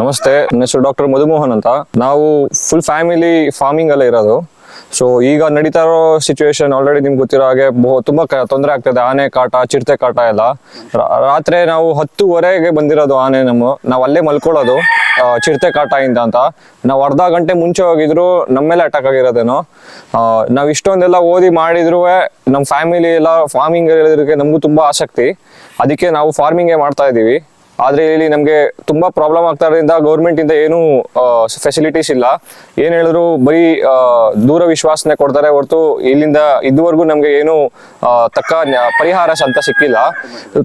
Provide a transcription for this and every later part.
ನಮಸ್ತೆ, ನನ್ನ ಹೆಸರು ಡಾಕ್ಟರ್ ಮಧುಮೋಹನ್ ಅಂತ. ನಾವು ಫುಲ್ ಫ್ಯಾಮಿಲಿ ಫಾರ್ಮಿಂಗ್ ಅಲ್ಲೇ ಇರೋದು. ಸೊ ಈಗ ನಡೀತಾ ಇರೋ ಸಿಚುವೇಶನ್ ಆಲ್ರೆಡಿ ನಿಮ್ಗೆ ಗೊತ್ತಿರೋ ಹಾಗೆ ತುಂಬಾ ತೊಂದರೆ ಆಗ್ತದೆ. ಆನೆ ಕಾಟ, ಚಿರತೆ ಕಾಟ ಎಲ್ಲ. ರಾತ್ರಿ ನಾವು 10:30ಗೆ ಬಂದಿರೋದು ಆನೆ. ನಾವು ಅಲ್ಲೇ ಮಲ್ಕೊಳ್ಳೋದು ಚಿರತೆ ಕಾಟ ಇಂದ ಅಂತ. ನಾವು ಅರ್ಧ ಗಂಟೆ ಮುಂಚೆ ಹೋಗಿದ್ರು ನಮ್ಮ ಮೇಲೆ ಅಟ್ಯಾಕ್ ಆಗಿರೋದೇನೋ. ನಾವು ಇಷ್ಟೊಂದೆಲ್ಲ ಓದಿ ಮಾಡಿದ್ರು ನಮ್ಮ ಫ್ಯಾಮಿಲಿ ಎಲ್ಲ ಫಾರ್ಮಿಂಗ್ ಇರೋದಕ್ಕೆ ನಮಗೂ ತುಂಬಾ ಆಸಕ್ತಿ. ಅದಕ್ಕೆ ನಾವು ಫಾರ್ಮಿಂಗೇ ಮಾಡ್ತಾ ಇದೀವಿ. ಆದ್ರೆ ಇಲ್ಲಿ ನಮ್ಗೆ ತುಂಬಾ ಪ್ರಾಬ್ಲಮ್ ಆಗ್ತಾ ಇರೋದ್ರಿಂದ ಗೌರ್ಮೆಂಟ್ ಇಂದ ಏನು ಫೆಸಿಲಿಟೀಸ್ ಇಲ್ಲ. ಏನ್ ಹೇಳಿದ್ರು ಬರೀ ದೂರ ವಿಶ್ವಾಸನೆ ಕೊಡ್ತಾರೆ ಹೊರತು ಇಲ್ಲಿಂದ ಇದುವರೆಗೂ ನಮ್ಗೆ ಏನು ತಕ್ಕ ಪರಿಹಾರ ಅಂತ ಸಿಕ್ಕಿಲ್ಲ.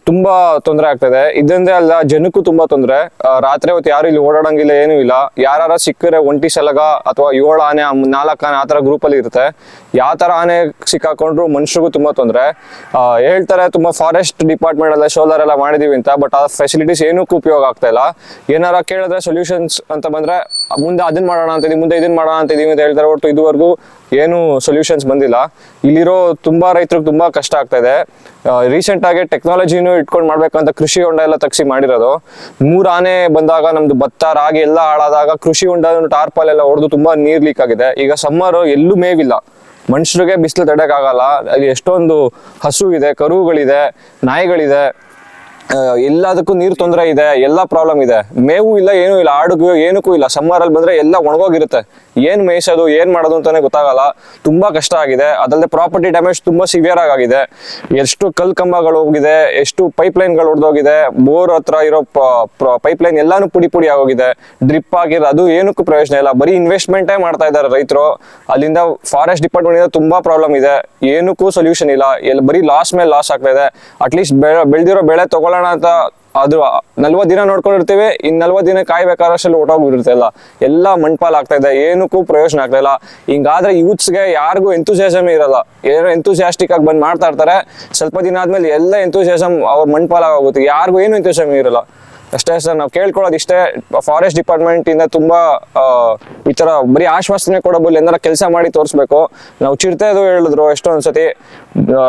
ತುಂಬಾ ತೊಂದರೆ ಆಗ್ತದೆ. ಇದೊಂದೇ ಅಲ್ಲ, ಜನಕ್ಕೂ ತುಂಬಾ ತೊಂದರೆ. ರಾತ್ರಿ ಹೊತ್ತು ಯಾರು ಇಲ್ಲಿ ಓಡಾಡಂಗಿಲ್ಲ, ಏನೂ ಇಲ್ಲ. ಯಾರ ಸಿಕ್ಕರೆ ಒಂಟಿ ಸಲಗ ಅಥವಾ 7 ಆನೆ 4 ಆನೆ ಆತರ ಗ್ರೂಪ್ ಅಲ್ಲಿ ಇರುತ್ತೆ. ಯಾವ ತರ ಆನೆ ಸಿಕ್ಕಾಕೊಂಡ್ರು ಮನುಷ್ಯರಿಗೂ ತುಂಬಾ ತೊಂದರೆ. ಹೇಳ್ತಾರೆ ತುಂಬಾ ಫಾರೆಸ್ಟ್ ಡಿಪಾರ್ಟ್ಮೆಂಟ್ ಎಲ್ಲ ಸೋಲಾರ್ ಎಲ್ಲ ಮಾಡಿದೀವಿ ಅಂತ. ಬಟ್ ಆ ಫೆಸಿಲಿಟೀಸ್ ಏನಕ್ಕೂ ಉಪಯೋಗ ಆಗ್ತಾ ಇಲ್ಲ. ಏನಾರ ಕೇಳಿದ್ರೆ ಸೊಲ್ಯೂಷನ್ಸ್ ಅಂತ ಬಂದ್ರೆ ಮುಂದೆ ಅದನ್ನ ಮಾಡೋಣ ಅಂತಿದೀವಿ, ಮುಂದೆ ಇದನ್ನ ಮಾಡೋಣ ಅಂತಿದೀವಿ ಅಂತ ಹೇಳ್ತಾರೆ ಹೊರತು ಇದುವರೆಗೂ ಏನು ಸೊಲ್ಯೂಷನ್ಸ್ ಬಂದಿಲ್ಲ. ಇಲ್ಲಿರೋ ತುಂಬಾ ರೈತರಿಗೆ ತುಂಬಾ ಕಷ್ಟ ಆಗ್ತಾ ಇದೆ. ರೀಸೆಂಟ್ ಆಗಿ ಟೆಕ್ನಾಲಜಿನೂ ಇಟ್ಕೊಂಡು ಮಾಡ್ಬೇಕಂತ ಕೃಷಿ ಹೊಂಡ ಎಲ್ಲ ತಗ್ಸಿ ಮಾಡಿರೋದು. 3 ಆನೆ ಬಂದಾಗ ನಮ್ದು ಭತ್ತ ರಾಗಿ ಎಲ್ಲ ಹಾಳಾದಾಗ ಕೃಷಿ ಹೊಂಡ ಟಾರ್ಪಲ್ ಎಲ್ಲ ಹೊಡೆದು ತುಂಬಾ ನೀರ್ ಲೀಕ್ ಆಗಿದೆ. ಈಗ ಸಮ್ಮರ್ ಎಲ್ಲೂ ಮೇವಿಲ್ಲ, ಮನುಷ್ಯರಿಗೆ ಬಿಸಿಲು ತಡೆಯಕ್ಕಾಗಲ್ಲ. ಅಲ್ಲಿ ಎಷ್ಟೊಂದು ಹಸು ಇದೆ, ಕರುಗಳಿದೆ, ನಾಯಿಗಳಿದೆ, ಎಲ್ಲದಕ್ಕೂ ನೀರು ತೊಂದರೆ ಇದೆ, ಎಲ್ಲ ಪ್ರಾಬ್ಲಮ್ ಇದೆ. ಮೇವು ಇಲ್ಲ, ಏನೂ ಇಲ್ಲ, ಆಡುಗೂ ಏನಕ್ಕೂ ಇಲ್ಲ. ಸಮ್ಮರ್ ಅಲ್ಲಿ ಬಂದ್ರೆ ಎಲ್ಲ ಒಣಗೋಗಿರುತ್ತೆ. ಏನ್ ಮೇಯಿಸೋದು, ಏನ್ ಮಾಡೋದು ಅಂತಾನೆ ಗೊತ್ತಾಗಲ್ಲ. ತುಂಬಾ ಕಷ್ಟ ಆಗಿದೆ. ಅದಲ್ಲದೆ ಪ್ರಾಪರ್ಟಿ ಡ್ಯಾಮೇಜ್ ತುಂಬಾ ಸಿವಿಯರ್ ಆಗಿದೆ. ಎಷ್ಟು ಕಲ್ ಕಂಬಗಳು ಹೋಗಿದೆ, ಎಷ್ಟು ಪೈಪ್ ಲೈನ್ಗಳು ಹೊಡೆದೋಗಿದೆ, ಬೋರ್ ಹತ್ರ ಇರೋ ಪೈಪ್ ಲೈನ್ ಎಲ್ಲಾನು ಪುಡಿ ಆಗೋಗಿದೆ. ಡ್ರಿಪ್ ಆಗಿರೋ ಅದು ಏನಕ್ಕೂ ಪ್ರಯೋಜನ ಇಲ್ಲ. ಬರೀ ಇನ್ವೆಸ್ಟ್ಮೆಂಟೇ ಮಾಡ್ತಾ ಇದ್ದಾರೆ ರೈತರು. ಅಲ್ಲಿಂದ ಫಾರೆಸ್ಟ್ ಡಿಪಾರ್ಟ್ಮೆಂಟ್ ಇಂದ ತುಂಬಾ ಪ್ರಾಬ್ಲಮ್ ಇದೆ. ಏನಕ್ಕೂ ಸೊಲ್ಯೂಷನ್ ಇಲ್ಲ. ಬರೀ ಲಾಸ್ ಮೇಲೆ ಲಾಸ್ ಆಗ್ತಾ ಇದೆ. ಅಟ್ಲೀಸ್ಟ್ ಬೆಳೆದಿರೋ ಬೆಳೆ ತಗೊಳ್ಳೋಣ ಅಂತ ಅದು 40 ದಿನ ನೋಡ್ಕೊಂಡಿರ್ತೀವಿ. ಇನ್ 40 ದಿನ ಕಾಯ್ಬೇಕಾದ್ರಷ್ಟಲ್ಲಿ ಹೊಟ್ಟೋಗ್ಬಿಟ್ಟಿರುತ್ತೆ. ಎಲ್ಲ ಮಣ್ಪಾಲ್ ಆಗ್ತಾ ಇದೆ. ಏನಕ್ಕೂ ಪ್ರಯೋಜನ ಆಗ್ತಾ ಇಲ್ಲ. ಹಿಂಗಾದ್ರೆ ಯೂತ್ಸ್ಗೆ ಯಾರಿಗೂ ಎಂತೂಸಿಯಾಸಮ್ ಇರಲ್ಲ. ಏನೋ ಎಂತೂಸಿಯಾಸ್ಟಿಕ್ ಆಗಿ ಬಂದ್ ಮಾಡ್ತಾ ಇರ್ತಾರೆ. ಸ್ವಲ್ಪ ದಿನ ಆದ್ಮೇಲೆ ಎಲ್ಲ ಎಂತೂಸಿಯಾಸಮ್ ಅವ್ರ ಮಣ್ಪಾಲ್ ಆಗೋಗುತ್ತೆ. ಯಾರಿಗೂ ಏನು ಎಂತೂಸಿಯಾಸಮ್ ಇರಲ್ಲ. ಅಷ್ಟೇ ಸರ್, ನಾವು ಕೇಳ್ಕೊಳ್ಳೋದು ಇಷ್ಟೇ. ಫಾರೆಸ್ಟ್ ಡಿಪಾರ್ಟ್ಮೆಂಟ್ ಇಂದ ತುಂಬಾ ಈ ತರ ಬರೀ ಆಶ್ವಾಸನೆ ಕೊಡಬಹುದು, ಏನಾರ ಕೆಲಸ ಮಾಡಿ ತೋರಿಸ್ಬೇಕು. ನಾವು ಚಿರತೆದು ಹೇಳಿದ್ರು ಎಷ್ಟೊಂದ್ ಸತಿ.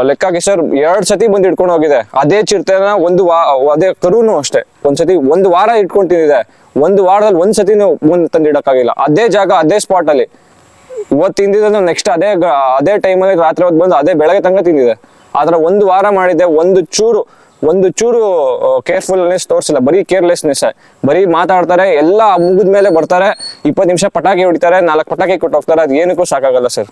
ಲೆಕ್ಕಾಗಿ ಸರ್ 2 ಸತಿ ಬಂದು ಇಟ್ಕೊಂಡು ಹೋಗಿದೆ. ಅದೇ ಚಿರತೆನ ಅದೇ ಕರುನು ಅಷ್ಟೇ ಒಂದ್ಸತಿ 1 ವಾರ ಇಟ್ಕೊಂಡು ತಿಂದಿದೆ. 1 ವಾರದಲ್ಲಿ 1 ಸತಿನೂ ಮುಂದೆ ತಂದಿಡಕ್ಕಾಗಿಲ್ಲ. ಅದೇ ಜಾಗ, ಅದೇ ಸ್ಪಾಟ್ ಅಲ್ಲಿ ಇವತ್ತು ತಿಂದಿದ್ರೆ ನೆಕ್ಸ್ಟ್ ಅದೇ ಟೈಮಲ್ಲಿ ರಾತ್ರಿ ಹೊತ್ತು ಬಂದು ಅದೇ ಬೆಳಗ್ಗೆ ತನಕ ತಿಂದಿದೆ. ಆದ್ರೆ 1 ವಾರ ಮಾಡಿದೆ. ಒಂದು ಚೂರು ಕೇರ್ಫುಲ್ನೆಸ್ ತೋರಿಸಿಲ್ಲ, ಬರೀ ಕೇರ್ಲೆಸ್ನೆಸ್. ಬರೀ ಮಾತಾಡ್ತಾರೆ, ಎಲ್ಲ ಮುಗಿದ ಮೇಲೆ ಬರ್ತಾರೆ, 20 ನಿಮಿಷ ಪಟಾಕಿ ಹೊಡಿತಾರೆ, 4 ಪಟಾಕಿ ಕೊಟ್ಟು ಹೋಗ್ತಾರೆ. ಅದು ಏನಕ್ಕೂ ಸಾಕಾಗಲ್ಲ ಸರ್.